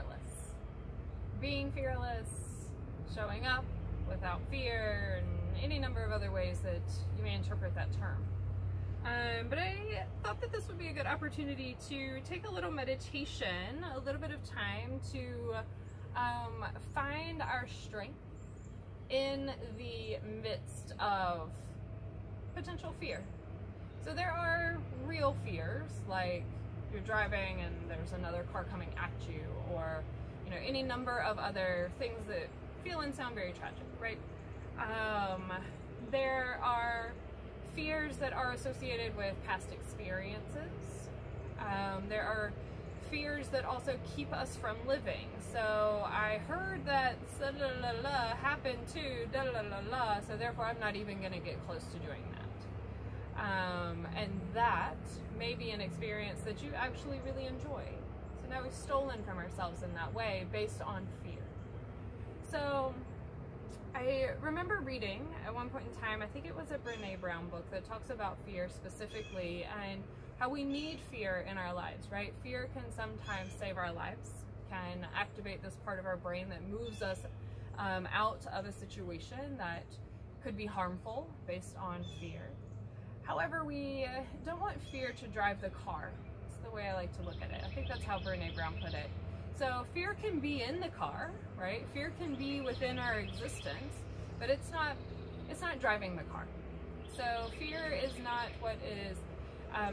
fearless. Being fearless, showing up without fear, and any number of other ways that you may interpret that term. But I thought that this would be a good opportunity to take a little meditation, a little bit of time to find our strength in the midst of potential fear. So there are real fears, like you're driving and there's another car coming at you, or any number of other things that feel and sound very tragic, right? There are fears that are associated with past experiences. There are fears that also keep us from living. So I heard that happened to so therefore I'm not even going to get close to doing that. And that may be an experience that you actually really enjoy. So now we've stolen from ourselves in that way based on fear. So I remember reading at one point in time, I think it was a Brené Brown book that talks about fear specifically and how we need fear in our lives, right? Fear can sometimes save our lives, can activate this part of our brain that moves us out of a situation that could be harmful based on fear. However, we don't want fear to drive the car. That's the way I like to look at it. I think that's how Brené Brown put it. So fear can be in the car, right? Fear can be within our existence, but it's not driving the car. So fear is not what is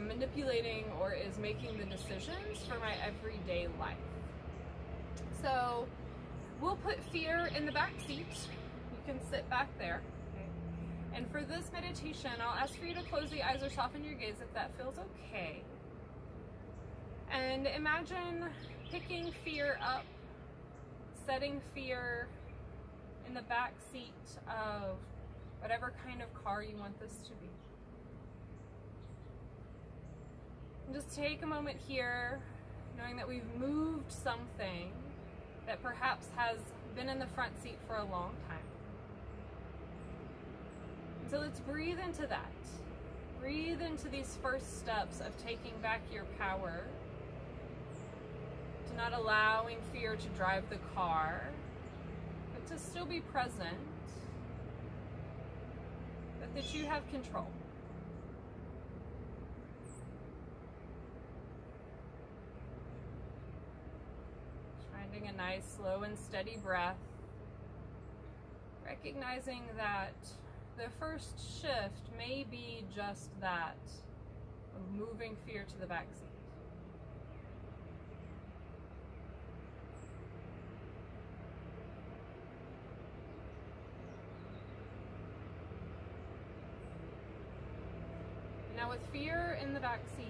manipulating or is making the decisions for my everyday life. So we'll put fear in the back seat. You can sit back there. And for this meditation, I'll ask for you to close the eyes or soften your gaze if that feels okay. And imagine picking fear up, setting fear in the back seat of whatever kind of car you want this to be. And just take a moment here, knowing that we've moved something that perhaps has been in the front seat for a long time. So let's breathe into that. Breathe into these first steps of taking back your power, to not allowing fear to drive the car, but to still be present, but that you have control. Just finding a nice, slow and steady breath, recognizing that the first shift may be just that, of moving fear to the back seat. Now with fear in the back seat,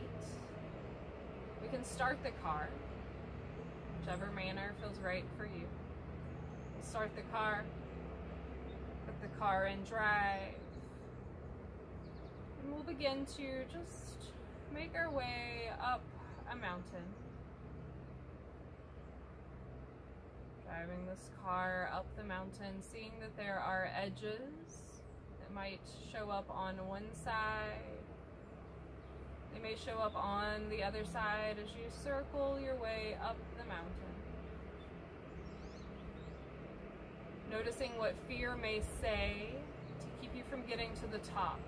we can start the car, whichever manner feels right for you. We'll start the car, put the car in drive, and we'll begin to just make our way up a mountain. Driving this car up the mountain, seeing that there are edges that might show up on one side. They may show up on the other side as you circle your way up the mountain. Noticing what fear may say to keep you from getting to the top.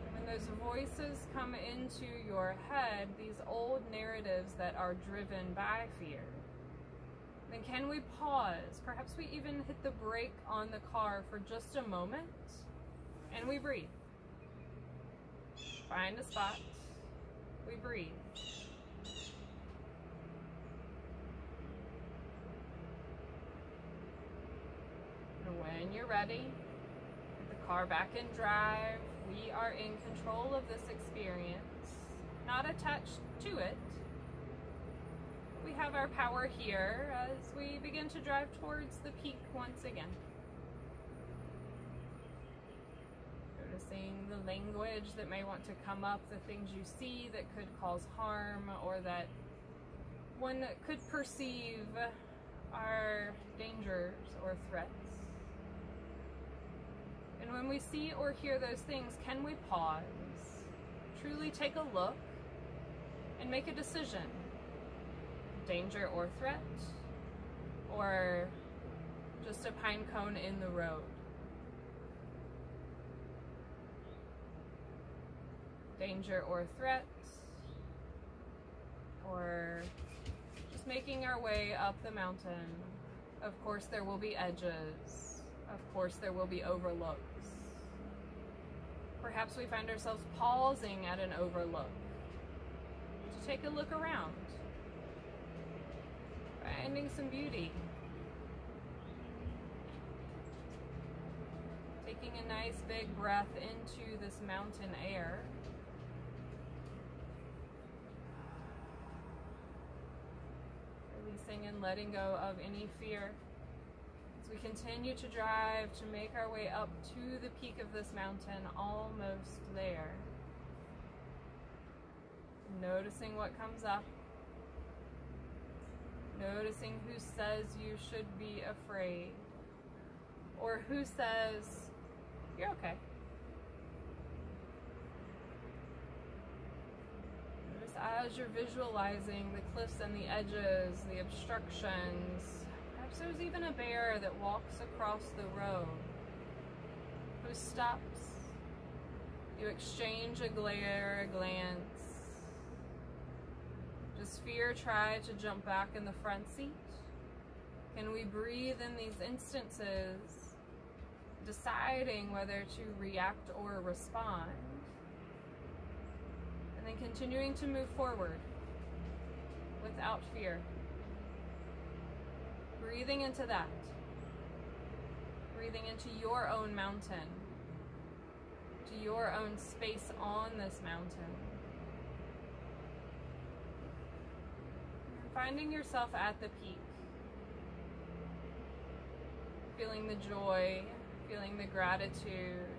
And when those voices come into your head, these old narratives that are driven by fear, then can we pause? Perhaps we even hit the brake on the car for just a moment, and we breathe. Find a spot. We breathe. And when you're ready, put the car back in drive. We are in control of this experience, not attached to it. We have our power here as we begin to drive towards the peak once again. Noticing the language that may want to come up, the things you see that could cause harm or that one could perceive are dangers or threats. And when we see or hear those things, can we pause? Truly take a look and make a decision. Danger or threat, or just a pine cone in the road. Danger or threat, or just making our way up the mountain. Of course there will be edges. Of course there will be overlooks. Perhaps we find ourselves pausing at an overlook to take a look around, finding some beauty. Taking a nice big breath into this mountain air. Releasing and letting go of any fear as we continue to drive to make our way up to the peak of this mountain, almost there. Noticing what comes up. Noticing who says you should be afraid, or who says you're okay. Notice as you're visualizing the cliffs and the edges, the obstructions. Perhaps there's even a bear that walks across the road, who stops. You exchange a glare, a glance. Does fear try to jump back in the front seat? Can we breathe in these instances, deciding whether to react or respond? And then continuing to move forward without fear. Breathing into that. Breathing into your own mountain, to your own space on this mountain. Finding yourself at the peak. Feeling the joy, feeling the gratitude,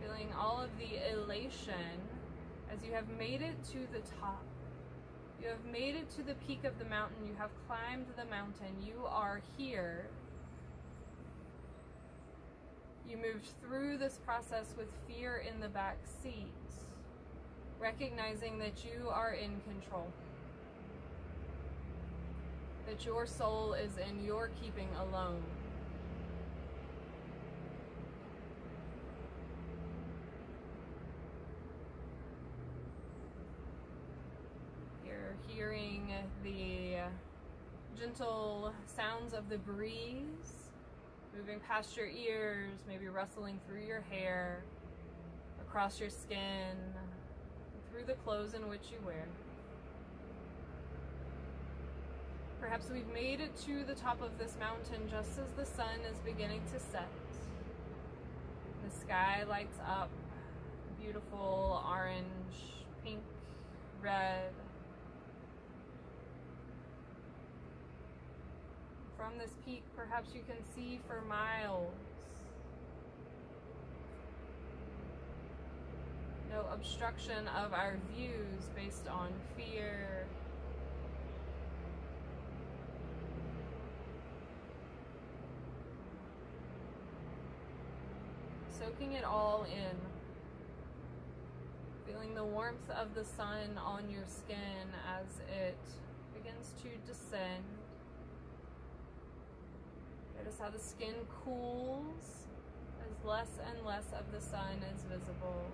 feeling all of the elation as you have made it to the top. You have made it to the peak of the mountain. You have climbed the mountain. You are here. You moved through this process with fear in the back seat, recognizing that you are in control. That your soul is in your keeping alone. You're hearing the gentle sounds of the breeze moving past your ears, maybe rustling through your hair, across your skin, through the clothes in which you wear. Perhaps we've made it to the top of this mountain just as the sun is beginning to set. The sky lights up, beautiful orange, pink, red. From this peak, perhaps you can see for miles. No obstruction of our views based on fear. Soaking it all in, feeling the warmth of the sun on your skin as it begins to descend. Notice how the skin cools as less and less of the sun is visible.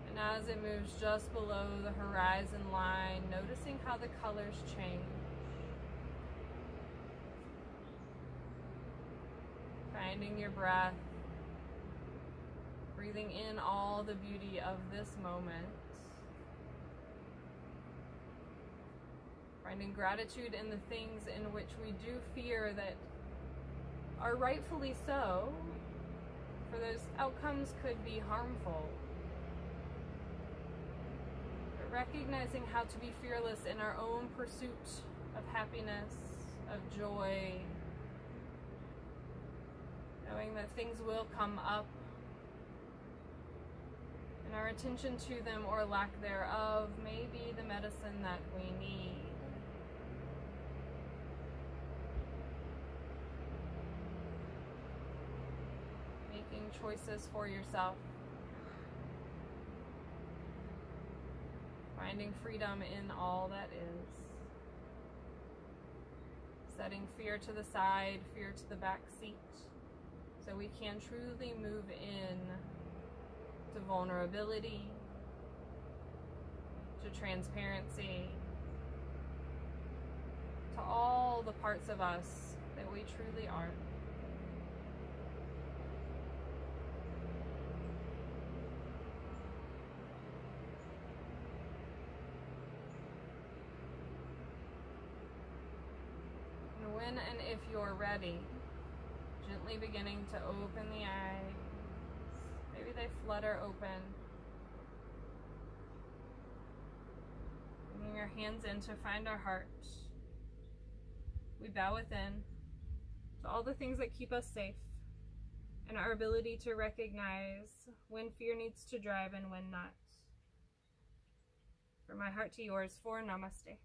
And as it moves just below the horizon line, noticing how the colors change. Finding your breath, breathing in all the beauty of this moment, finding gratitude in the things in which we do fear that are rightfully so, for those outcomes could be harmful. But recognizing how to be fearless in our own pursuit of happiness, of joy, knowing that things will come up, and our attention to them or lack thereof may be the medicine that we need. Making choices for yourself. finding freedom in all that is. Setting fear to the side, fear to the back seat, so we can truly move in to vulnerability, to transparency, to all the parts of us that we truly are. And when and if you're ready, gently beginning to open the eyes. Maybe they flutter open. Bringing your hands in to find our heart. We bow within to all the things that keep us safe and our ability to recognize when fear needs to drive and when not. From my heart to yours, for Namaste.